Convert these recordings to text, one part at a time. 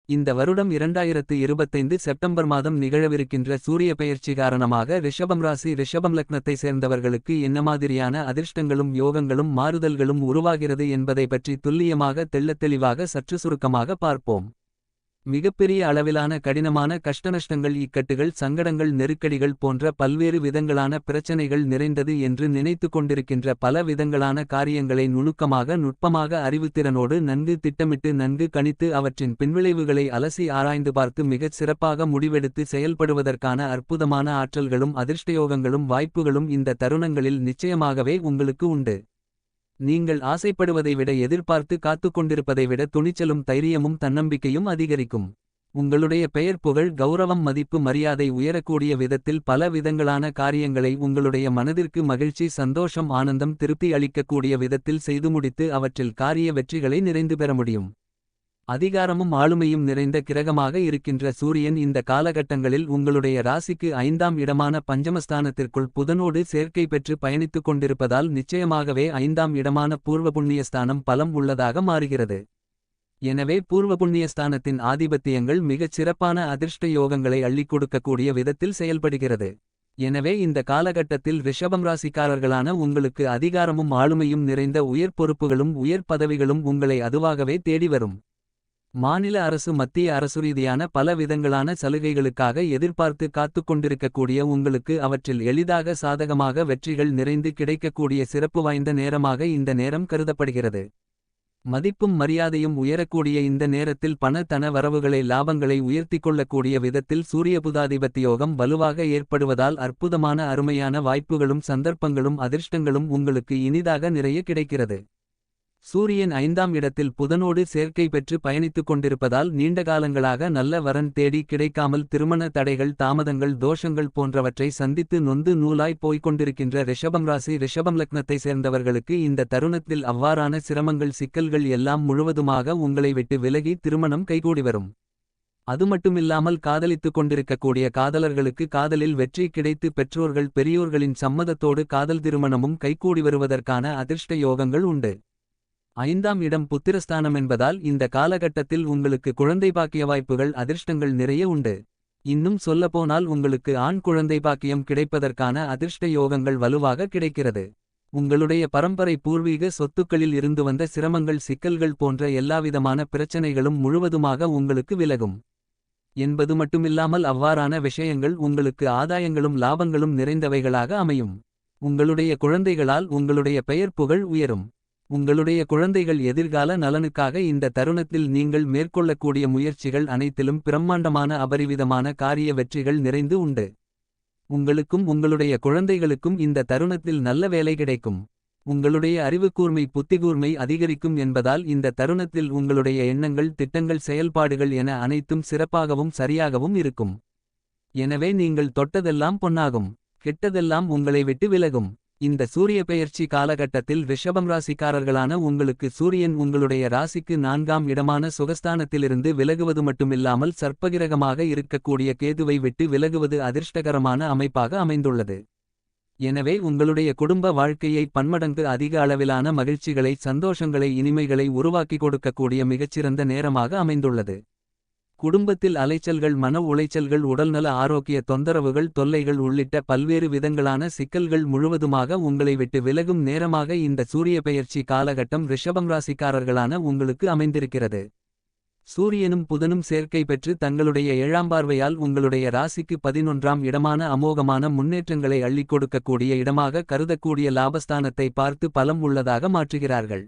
இந்த வருடம் 2025 செப்டம்பர் மாதம் நிகழவிருக்கின்ற சூரிய பெயர்ச்சி காரணமாக ரிஷபம் ராசி ரிஷபம் லக்னத்தை சேர்ந்தவர்களுக்கு என்ன மாதிரியான அதிர்ஷ்டங்களும் யோகங்களும் மாறுதல்களும் உருவாகிறது என்பதை பற்றி துல்லியமாக தெள்ளத்தெளிவாக சற்று சுருக்கமாக பார்ப்போம். மிகப்பெரிய அளவிலான கடினமான கஷ்டநஷ்டங்கள் இக்கட்டுகள் சங்கடங்கள் நெருக்கடிகள் போன்ற பல்வேறு விதங்களான பிரச்சனைகள் நிறைந்தது என்று நினைத்து கொண்டிருக்கின்ற பல விதங்களான காரியங்களை நுட்பமாக அறிவுத்திறனோடு நன்கு திட்டமிட்டு நன்கு கணித்து அவற்றின் பின்விளைவுகளை அலசி ஆராய்ந்து பார்த்து மிகச் சிறப்பாக முடிவெடுத்து செயல்படுவதற்கான அற்புதமான ஆற்றல்களும் அதிர்ஷ்டயோகங்களும் வாய்ப்புகளும் இந்த தருணங்களில் நிச்சயமாகவே உங்களுக்கு உண்டு. நீங்கள் ஆசைப்படுவதை விட எதிர்பார்த்து காத்துக்கொண்டிருப்பதை விட துணிச்சலும் தைரியமும் தன்னம்பிக்கையும் அதிகரிக்கும். உங்களுடைய பெயர் புகழ் கௌரவம் மதிப்பு மரியாதை உயரக்கூடிய விதத்தில் பல விதங்களான காரியங்களை உங்களுடைய மனதிற்கு மகிழ்ச்சி சந்தோஷம் ஆனந்தம் திருப்தி அளிக்கக்கூடிய விதத்தில் செய்து முடித்து அவற்றில் காரிய வெற்றிகளை நிறைந்து பெற முடியும். அதிகாரமும் ஆளுமையும் நிறைந்த கிரகமாக இருக்கின்ற சூரியன் இந்த காலகட்டங்களில் உங்களுடைய ராசிக்கு 5ஆம் இடமான பஞ்சமஸ்தானத்திற்குள் புதனோடு சேர்க்கை பெற்று பயணித்துக் கொண்டிருப்பதால் நிச்சயமாகவே 5ஆம் இடமான பூர்வ புண்ணியஸ்தானம் பலம் உள்ளதாக மாறுகிறது. எனவே பூர்வ புண்ணியஸ்தானத்தின் ஆதிபத்தியங்கள் மிகச் சிறப்பான அதிர்ஷ்ட யோகங்களை அள்ளிக் கொடுக்கக்கூடிய விதத்தில் செயல்படுகிறது. எனவே இந்த காலகட்டத்தில் ரிஷபம் ராசிக்காரர்களான உங்களுக்கு அதிகாரமும் ஆளுமையும் நிறைந்த உயர் பொறுப்புகளும் உயர் பதவிகளும் உங்களை அதுவாகவே தேடி வரும். மாநில அரசு மத்திய அரசு ரீதியான பல விதங்களான சலுகைகளுக்காக எதிர்பார்த்து காத்துக்கொண்டிருக்கக்கூடிய உங்களுக்கு அவற்றில் எளிதாக சாதகமாக வெற்றிகள் நிறைந்து கிடைக்கக்கூடிய சிறப்பு வாய்ந்த நேரமாக இந்த நேரம் கருதப்படுகிறது. மதிப்பும் மரியாதையும் உயரக்கூடிய இந்த நேரத்தில் தன வரவுகளை லாபங்களை உயர்த்திக் கொள்ளக்கூடிய விதத்தில் சூரிய புதாதிபத்தியோகம் வலுவாக ஏற்படுவதால் அற்புதமான அருமையான வாய்ப்புகளும் சந்தர்ப்பங்களும் அதிர்ஷ்டங்களும் உங்களுக்கு இனிதாக நிறைய கிடைக்கிறது. சூரியன் 5ஆம் இடத்தில் புதனோடு சேர்க்கை பெற்று பயணித்துக் கொண்டிருப்பதால் நீண்டகாலங்களாக நல்ல வரன் தேடி கிடைக்காமல் திருமண தடைகள் தாமதங்கள் தோஷங்கள் போன்றவற்றை சந்தித்து நொந்து நூலாய் போய்க் கொண்டிருக்கின்ற ரிஷபம் ராசி ரிஷபம் லக்னத்தை சேர்ந்தவர்களுக்கு இந்த தருணத்தில் அவ்வாறான சிரமங்கள் சிக்கல்கள் எல்லாம் முழுவதுமாக உங்களை விட்டு விலகி திருமணம் கைகூடி வரும். அதுமட்டுமில்லாமல் காதலித்துக் கொண்டிருக்கக்கூடிய காதலர்களுக்கு காதலில் வெற்றி கிடைத்து பெற்றோர்கள் பெரியோர்களின் சம்மதத்தோடு காதல் திருமணமும் கைகூடி வருவதற்கான அதிர்ஷ்ட யோகங்கள் உண்டு. 5ஆம் இடம் புத்திரஸ்தானம் என்பதால் இந்த காலகட்டத்தில் உங்களுக்கு குழந்தை பாக்கிய வாய்ப்புகள் அதிர்ஷ்டங்கள் நிறைய உண்டு. இன்னும் சொல்லப்போனால் உங்களுக்கு ஆண் குழந்தை பாக்கியம் கிடைப்பதற்கான அதிர்ஷ்ட யோகங்கள் வலுவாக கிடைக்கிறது. உங்களுடைய பரம்பரை பூர்வீக சொத்துக்களில் இருந்து வந்த சிரமங்கள் சிக்கல்கள் போன்ற எல்லாவிதமான பிரச்சனைகளும் முழுவதுமாக உங்களுக்கு விலகும் என்பது மட்டுமில்லாமல் அவ்வாறான விஷயங்கள் உங்களுக்கு ஆதாயங்களும் லாபங்களும் நிறைந்தவைகளாக அமையும். உங்களுடைய குழந்தைகளால் உங்களுடைய பெயர் புகழ் உயரும். உங்களுடைய குழந்தைகள் எதிர்கால நலனுக்காக இந்த தருணத்தில் நீங்கள் மேற்கொள்ளக்கூடிய முயற்சிகள் அனைத்திலும் பிரம்மாண்டமான அபரிவிதமான காரிய வெற்றிகள் நிறைந்து உண்டு. உங்களுக்கும் உங்களுடைய குழந்தைகளுக்கும் இந்த தருணத்தில் நல்ல வேலை கிடைக்கும். உங்களுடைய அறிவுக்கூர்மை புத்திகூர்மை அதிகரிக்கும் என்பதால் இந்த தருணத்தில் உங்களுடைய எண்ணங்கள் திட்டங்கள் செயல்பாடுகள் என அனைத்தும் சிறப்பாகவும் சரியாகவும் இருக்கும். எனவே நீங்கள் தொட்டதெல்லாம் பொன்னாகும். கெட்டதெல்லாம் உங்களை விட்டு விலகும். இந்த சூரிய பெயர்ச்சி காலகட்டத்தில் ரிஷபம் ராசிக்காரர்களான உங்களுக்கு சூரியன் உங்களுடைய ராசிக்கு 4ஆம் இடமான சுகஸ்தானத்திலிருந்து விலகுவது மட்டுமில்லாமல் சர்ப்பகிரகமாக இருக்கக்கூடிய கேதுவை விட்டு விலகுவது அதிர்ஷ்டகரமான அமைப்பாக அமைந்துள்ளது. எனவே உங்களுடைய குடும்ப வாழ்க்கையை பன்மடங்கு அதிக அளவிலான மகிழ்ச்சிகளை சந்தோஷங்களை இனிமைகளை உருவாக்கி கொடுக்கக்கூடிய மிகச்சிறந்த நேரமாக அமைந்துள்ளது. குடும்பத்தில் அலைச்சல்கள் மன உளைச்சல்கள் உடல்நல ஆரோக்கிய தொந்தரவுகள் தொல்லைகள் உள்ளிட்ட பல்வேறு விதங்களான சிக்கல்கள் முழுவதுமாக உங்களை விட்டு விலகும் நேரமாக இந்த சூரிய பெயர்ச்சி காலகட்டம் ரிஷபம் ராசிக்காரர்களான உங்களுக்கு அமைந்திருக்கிறது. சூரியனும் புதனும் சேர்க்கை பெற்று தங்களுடைய 7ஆம் பார்வையால் உங்களுடைய ராசிக்கு 11ஆம் இடமான அமோகமான முன்னேற்றங்களை அள்ளிக் கொடுக்கக்கூடிய இடமாக கருதக்கூடிய லாபஸ்தானத்தை பார்த்து பலம் உள்ளதாக மாற்றுகிறார்கள்.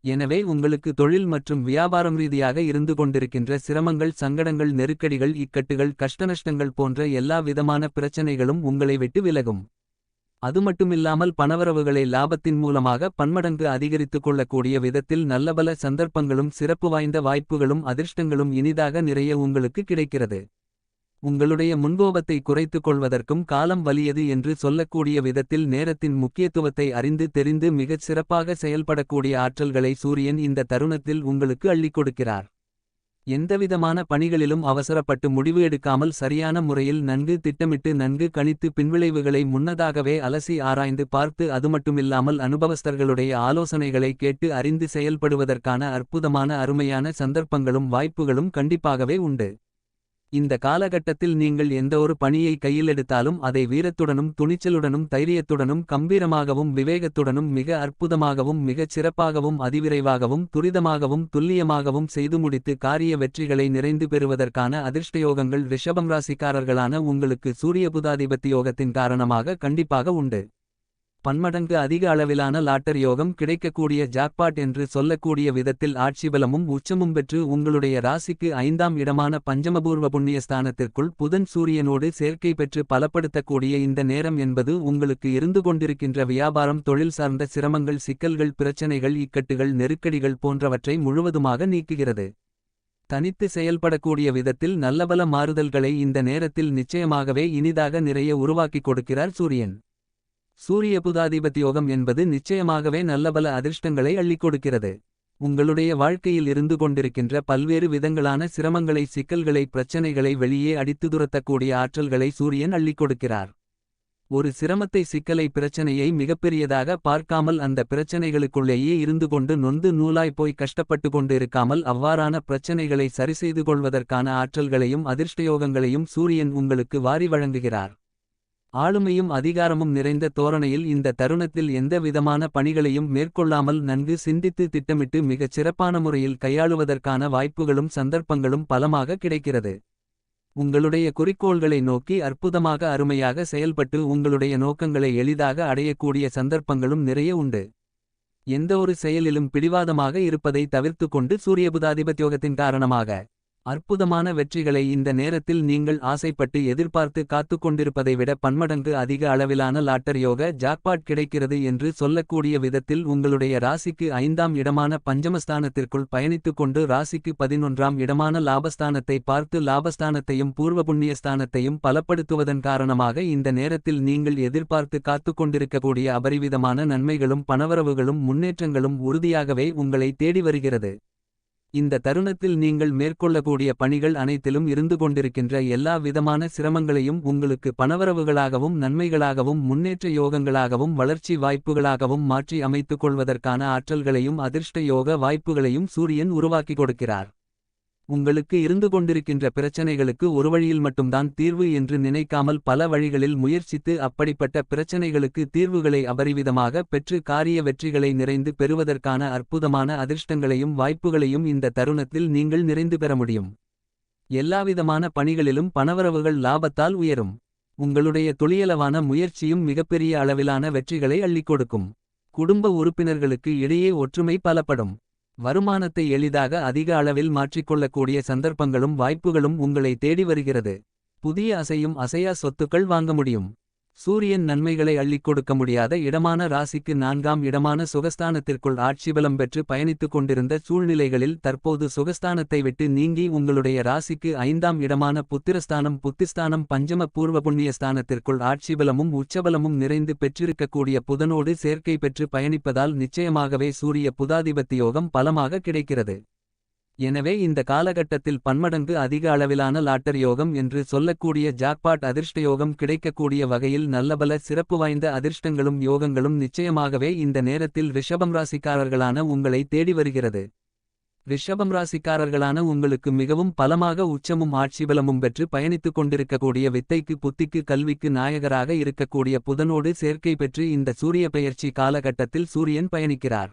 எனவே உங்களுக்கு தொழில் மற்றும் வியாபாரம் ரீதியாக இருந்து கொண்டிருக்கின்ற சிரமங்கள் சங்கடங்கள் நெருக்கடிகள் இக்கட்டுகள் கஷ்டநஷ்டங்கள் போன்ற எல்லா விதமான பிரச்சனைகளும் உங்களை விட்டு விலகும். அதுமட்டுமில்லாமல் பணவரவுகளை லாபத்தின் மூலமாக பன்மடங்கு அதிகரித்துக் கொள்ளக்கூடிய விதத்தில் நல்லபல சந்தர்ப்பங்களும் சிறப்பு வாய்ந்த வாய்ப்புகளும் அதிர்ஷ்டங்களும் இனிதாக நிறைய உங்களுக்கு கிடைக்கிறது. உங்களுடைய முன்கோபத்தை குறைத்துக் கொள்வதற்கும் காலம் வலியது என்று சொல்லக்கூடிய விதத்தில் நேரத்தின் முக்கியத்துவத்தை அறிந்து தெரிந்து மிகச் சிறப்பாக செயல்படக்கூடிய ஆற்றல்களை சூரியன் இந்த தருணத்தில் உங்களுக்கு அள்ளிக் கொடுக்கிறார். எந்தவிதமான பணிகளிலும் அவசரப்பட்டு முடிவு எடுக்காமல் சரியான முறையில் நன்கு திட்டமிட்டு நன்கு கணித்து பின்விளைவுகளை முன்னதாகவே அலசி ஆராய்ந்து பார்த்து அதுமட்டுமில்லாமல் அனுபவஸ்தர்களுடைய ஆலோசனைகளை கேட்டு அறிந்து செயல்படுவதற்கான அற்புதமான அருமையான சந்தர்ப்பங்களும் வாய்ப்புகளும் கண்டிப்பாகவே உண்டு. இந்த காலகட்டத்தில் நீங்கள் எந்த ஒரு பணியை கையிலெடுத்தாலும் அதை வீரத்துடனும் துணிச்சலுடனும் தைரியத்துடனும் கம்பீரமாகவும் விவேகத்துடனும் மிக அற்புதமாகவும் மிகச் சிறப்பாகவும் அதிவிரைவாகவும் துரிதமாகவும் துல்லியமாகவும் செய்து முடித்து காரிய வெற்றிகளை நிறைந்து பெறுவதற்கான அதிர்ஷ்டயோகங்கள் ரிஷபம் ராசிக்காரர்களான உங்களுக்கு சூரிய புதாதிபத்தி யோகத்தின் காரணமாக கண்டிப்பாக உண்டு. பன்மடங்கு அதிக அளவிலான லாட்டர் யோகம் கிடைக்கக்கூடிய ஜாக்பாட் என்று சொல்லக்கூடிய விதத்தில் ஆட்சிபலமும் உச்சமும் பெற்று உங்களுடைய ராசிக்கு 5ஆம் இடமான பஞ்சமபூர்வ புண்ணியஸ்தானத்திற்குள் புதன் சூரியனோடு சேர்க்கை பெற்று பலப்படுத்தக்கூடிய இந்த நேரம் என்பது உங்களுக்கு இருந்து கொண்டிருக்கின்ற வியாபாரம் தொழில் சார்ந்த சிரமங்கள் சிக்கல்கள் பிரச்சனைகள் இக்கட்டுகள் நெருக்கடிகள் போன்றவற்றை முழுவதுமாக நீக்குகிறது. தனித்து செயல்படக்கூடிய விதத்தில் நல்லபல மாறுதல்களை இந்த நேரத்தில் நிச்சயமாகவே இனிதாக நிறைய உருவாக்கிக் கொடுக்கிறார் சூரியன். சூரிய புதாதிபத்தியோகம் என்பது நிச்சயமாகவே நல்லபல அதிர்ஷ்டங்களை அள்ளிக் கொடுக்கிறது. உங்களுடைய வாழ்க்கையில் இருந்து கொண்டிருக்கின்ற பல்வேறு விதங்களான சிரமங்களை சிக்கல்களை பிரச்சனைகளை வெளியே அடித்து துரத்தக்கூடிய ஆற்றல்களை சூரியன் அள்ளிக் கொடுக்கிறார். ஒரு சிரமத்தை சிக்கலை பிரச்சனையை மிகப்பெரியதாக பார்க்காமல் அந்த பிரச்சனைகளுக்குள்ளேயே இருந்து கொண்டு நொந்து நூலாய் போய் கஷ்டப்பட்டு கொண்டு இருக்காமல் அவ்வாறான பிரச்சனைகளை சரிசெய்து கொள்வதற்கான ஆற்றல்களையும் அதிர்ஷ்டயோகங்களையும் சூரியன் உங்களுக்கு வாரி வழங்குகிறார். ஆளுமையும் அதிகாரமும் நிறைந்த தோரணையில் இந்த தருணத்தில் எந்த விதமான பணிகளையும் மேற்கொள்ளாமல் நன்கு சிந்தித்து திட்டமிட்டு மிகச் சிறப்பான முறையில் கையாளுவதற்கான வாய்ப்புகளும் சந்தர்ப்பங்களும் பலமாக கிடைக்கிறது. உங்களுடைய குறிக்கோள்களை நோக்கி அற்புதமாக அருமையாக செயல்பட்டு உங்களுடைய நோக்கங்களை எளிதாக அடையக்கூடிய சந்தர்ப்பங்களும் நிறைய உண்டு. எந்த ஒரு செயலிலும் பிடிவாதமாக இருப்பதை தவிர்த்து கொண்டு சூரிய புதாதிபத்தியோகத்தின் காரணமாக அற்புதமான வெற்றிகளை இந்த நேரத்தில் நீங்கள் ஆசைப்பட்டு எதிர்பார்த்து காத்து கொண்டிருப்பதை விட பன்மடங்கு அதிக அளவிலான லாட்டர் யோக ஜாக்பாட் கிடைக்கிறது என்று சொல்லக்கூடிய விதத்தில் உங்களுடைய ராசிக்கு 5ஆம் இடமான பஞ்சமஸ்தானத்திற்குள் பயணித்துக் கொண்டு ராசிக்கு 11ஆம் இடமான லாபஸ்தானத்தை பார்த்து லாபஸ்தானத்தையும் பூர்வ புண்ணியஸ்தானத்தையும் பலப்படுத்துவதன் காரணமாக இந்த நேரத்தில் நீங்கள் எதிர்பார்த்து காத்து கொண்டிருக்கக்கூடிய அபரிவிதமான நன்மைகளும் பணவரவுகளும் முன்னேற்றங்களும் உறுதியாகவே உங்களை தேடி வருகிறது. இந்த தருணத்தில் நீங்கள் மேற்கொள்ளக்கூடிய பணிகள் அனைத்திலும் இருந்து கொண்டிருக்கின்ற எல்லா விதமான சிரமங்களையும் உங்களுக்கு பணவரவுகளாகவும் நன்மைகளாகவும் முன்னேற்ற யோகங்களாகவும் வளர்ச்சி வாய்ப்புகளாகவும் மாற்றி அமைத்துக் கொள்வதற்கான ஆற்றல்களையும் அதிர்ஷ்ட யோக வாய்ப்புகளையும் சூரியன் உருவாக்கிக் கொடுக்கிறார். உங்களுக்கு இருந்து கொண்டிருக்கின்ற பிரச்சனைகளுக்கு ஒரு வழியில் மட்டும்தான் தீர்வு என்று நினைக்காமல் பல வழிகளில் முயற்சித்து அப்படிப்பட்ட பிரச்சனைகளுக்கு தீர்வுகளை அபரிவிதமாக பெற்று காரிய வெற்றிகளை நிறைந்து பெறுவதற்கான அற்புதமான அதிர்ஷ்டங்களையும் வாய்ப்புகளையும் இந்த தருணத்தில் நீங்கள் நிறைந்து பெற முடியும். எல்லாவிதமான பணிகளிலும் பணவரவுகள் லாபத்தால் உயரும். உங்களுடைய துளியளவான முயற்சியும் மிகப்பெரிய அளவிலான வெற்றிகளை அள்ளிக் கொடுக்கும். குடும்ப உறுப்பினர்களுக்கு இடையே ஒற்றுமை பலப்படும். வருமானத்தை எளிதாக அதிக அளவில் மாற்றிக்கொள்ளக்கூடிய சந்தர்ப்பங்களும் வாய்ப்புகளும் உங்களை தேடி வருகிறது. புதிய அசையும் அசையா சொத்துக்கள் வாங்க முடியும். சூரியன் நன்மைகளை அள்ளிக் கொடுக்க முடியாத இடமான ராசிக்கு 4ஆம் இடமான சுகஸ்தானத்திற்குள் ஆட்சிபலம் பெற்று பயணித்துக் கொண்டிருந்த சூழ்நிலைகளில் தற்போது சுகஸ்தானத்தை விட்டு நீங்கி உங்களுடைய ராசிக்கு 5ஆம் இடமான புத்திரஸ்தானம் புத்திஸ்தானம் பஞ்சம பூர்வ புண்ணியஸ்தானத்திற்குள் ஆட்சிபலமும் உச்சபலமும் நிறைந்து பெற்றிருக்கக்கூடிய புதனோடு சேர்க்கை பெற்று பயணிப்பதால் நிச்சயமாகவே சூரிய புதாதிபத்தியோகம் பலமாக கிடைக்கிறது. எனவே இந்த காலகட்டத்தில் பன்மடங்கு அதிக அளவிலான லாட்டர் யோகம் என்று சொல்லக்கூடிய ஜாக்பாட் அதிர்ஷ்டயோகம் கிடைக்கக்கூடிய வகையில் நல்லபல சிறப்பு வாய்ந்த அதிர்ஷ்டங்களும் யோகங்களும் நிச்சயமாகவே இந்த நேரத்தில் ரிஷபம் ராசிக்காரர்களான உங்களை தேடி வருகிறது. ரிஷபம் ராசிக்காரர்களான உங்களுக்கு மிகவும் பலமாக உச்சமும் ஆட்சிபலமும் பெற்று பயணித்துக் கொண்டிருக்கக்கூடிய வித்தைக்கு புத்திக்கு கல்விக்கு நாயகராக இருக்கக்கூடிய புதனோடு சேர்க்கை பெற்று இந்த சூரிய பெயர்ச்சி காலகட்டத்தில் சூரியன் பயணிக்கிறார்.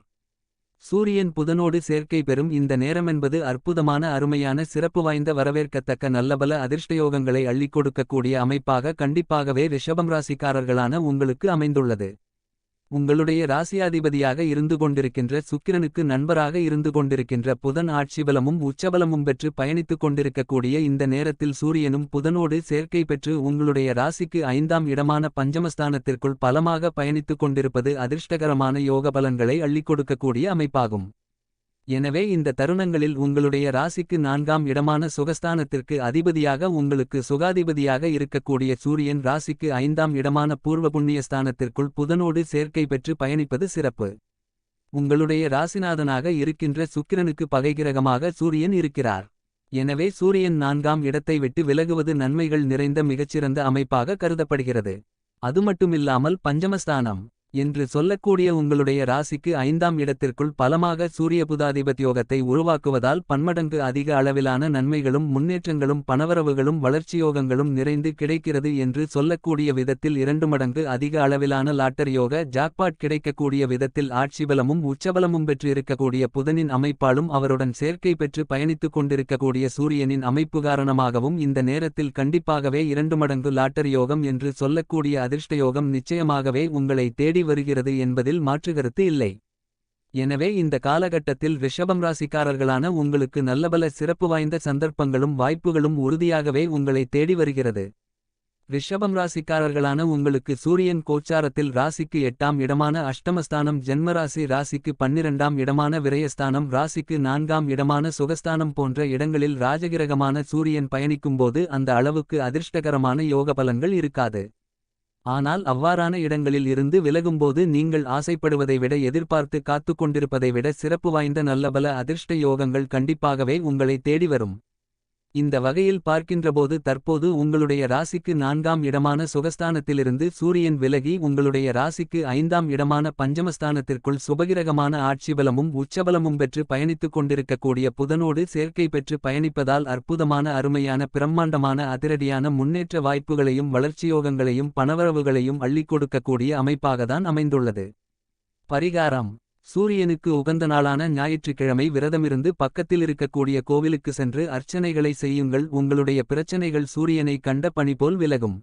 சூரியன் புதனோடு சேர்க்கை பெறும் இந்த நேரமென்பது அற்புதமான அருமையான சிறப்பு வாய்ந்த வரவேற்கத்தக்க நல்லபல அதிர்ஷ்டயோகங்களை அள்ளிக் கொடுக்கக்கூடிய அமைப்பாக கண்டிப்பாகவே ரிஷபம் ராசிக்காரர்களான உங்களுக்கு அமைந்துள்ளது. உங்களுடைய ராசியாதிபதியாக இருந்து கொண்டிருக்கின்ற சுக்கிரனுக்கு நண்பராக இருந்து கொண்டிருக்கின்ற புதன் ஆட்சிபலமும் உச்சபலமும் பெற்று பயணித்துக் கொண்டிருக்கக்கூடிய இந்த நேரத்தில் சூரியனும் புதனோடு சேர்க்கை பெற்று உங்களுடைய ராசிக்கு 5ஆம் இடமான பஞ்சமஸ்தானத்திற்குள் பலமாக பயணித்துக் கொண்டிருப்பது அதிர்ஷ்டகரமான யோக பலன்களை அள்ளிக் கொடுக்கக்கூடிய அமைப்பாகும். எனவே இந்த தருணங்களில் உங்களுடைய ராசிக்கு 4ஆம் இடமான சுகஸ்தானத்திற்கு அதிபதியாக உங்களுக்கு சுகாதிபதியாக இருக்கக்கூடிய சூரியன் ராசிக்கு 5ஆம் இடமான பூர்வ புண்ணியஸ்தானத்திற்குள் புதனோடு சேர்க்கை பெற்று பயணிப்பது சிறப்பு. உங்களுடைய ராசிநாதனாக இருக்கின்ற சுக்கிரனுக்கு பகைகிரகமாக சூரியன் இருக்கிறார். எனவே சூரியன் 4ஆம் இடத்தை விட்டு விலகுவது நன்மைகள் நிறைந்த மிகச்சிறந்த அமைப்பாக கருதப்படுகிறது. அதுமட்டுமில்லாமல் பஞ்சமஸ்தானம் என்று சொல்லக்கூடிய உங்களுடைய ராசிக்கு 5ஆம் இடத்திற்குள் பலமாக சூரிய புதாதிபத்யோகத்தை உருவாக்குவதால் பன்மடங்கு அதிக அளவிலான நன்மைகளும் முன்னேற்றங்களும் பணவரவுகளும் வளர்ச்சியோகங்களும் நிறைந்து கிடைக்கிறது என்று சொல்லக்கூடிய விதத்தில் 2 மடங்கு அதிக அளவிலான லாட்டரி யோக ஜாக்பாட் கிடைக்கக்கூடிய விதத்தில் ஆட்சிபலமும் உச்சபலமும் பெற்று இருக்கக்கூடிய புதனின் அமைப்பாலும் அவருடன் சேர்க்கை பெற்று பயணித்துக் கொண்டிருக்கக்கூடிய சூரியனின் அமைப்பு காரணமாகவும் இந்த நேரத்தில் கண்டிப்பாகவே 2 மடங்கு லாட்டரி யோகம் என்று சொல்லக்கூடிய அதிர்ஷ்டயோகம் நிச்சயமாகவே உங்களை தேடி வருகிறது என்பதில் மாற்றுகருத்து இல்லை. எனவே இந்த காலகட்டத்தில் ரிஷபம் ராசிக்காரர்களான உங்களுக்கு நல்லபல சிறப்பு வாய்ந்த சந்தர்ப்பங்களும் வாய்ப்புகளும் உறுதியாகவே உங்களை தேடி வருகிறது. ரிஷபம் ராசிக்காரர்களான உங்களுக்கு சூரியன் கோச்சாரத்தில் ராசிக்கு 8ஆம் இடமான அஷ்டமஸ்தானம் ஜென்மராசி ராசிக்கு 12ஆம் இடமான விரயஸ்தானம் ராசிக்கு 4ஆம் இடமான சுகஸ்தானம் போன்ற இடங்களில் ராஜகிரகமான சூரியன் பயணிக்கும்போது அந்த அளவுக்கு அதிர்ஷ்டகரமான யோக பலன்கள் இருக்காது. ஆனால் அவ்வாறான இடங்களில் இருந்து விலகும்போது நீங்கள் ஆசைப்படுவதை விட எதிர்பார்த்து காத்துக் கொண்டிருப்பதை விட சிறப்பு வாய்ந்த நல்லபல அதிர்ஷ்ட யோகங்கள் கண்டிப்பாகவே உங்களை தேடி வரும். இந்த வகையில் பார்க்கின்றபோது தற்போது உங்களுடைய ராசிக்கு 4ஆம் இடமான சுகஸ்தானத்திலிருந்து சூரியன் விலகி உங்களுடைய ராசிக்கு 5ஆம் இடமான பஞ்சமஸ்தானத்திற்குள் சுபகிரகமான ஆட்சிபலமும் உச்சபலமும் பெற்று பயணித்துக் கொண்டிருக்கக்கூடிய புதனோடு சேர்க்கை பெற்று பயணிப்பதால் அற்புதமான அருமையான பிரம்மாண்டமான அதிரடியான முன்னேற்ற வாய்ப்புகளையும் வளர்ச்சியோகங்களையும் பணவரவுகளையும் அள்ளிக் கொடுக்கக்கூடிய அமைப்பாகத்தான் அமைந்துள்ளது. பரிகாரம்: சூரியனுக்கு உகந்த நாளான ஞாயிற்றுக்கிழமை விரதமிருந்து பக்கத்தில் இருக்கக்கூடிய கோவிலுக்கு சென்று அர்ச்சனைகளை செய்யுங்கள். உங்களுடைய பிரச்சனைகள் சூரியனை கண்ட பனி போல் விலகும்.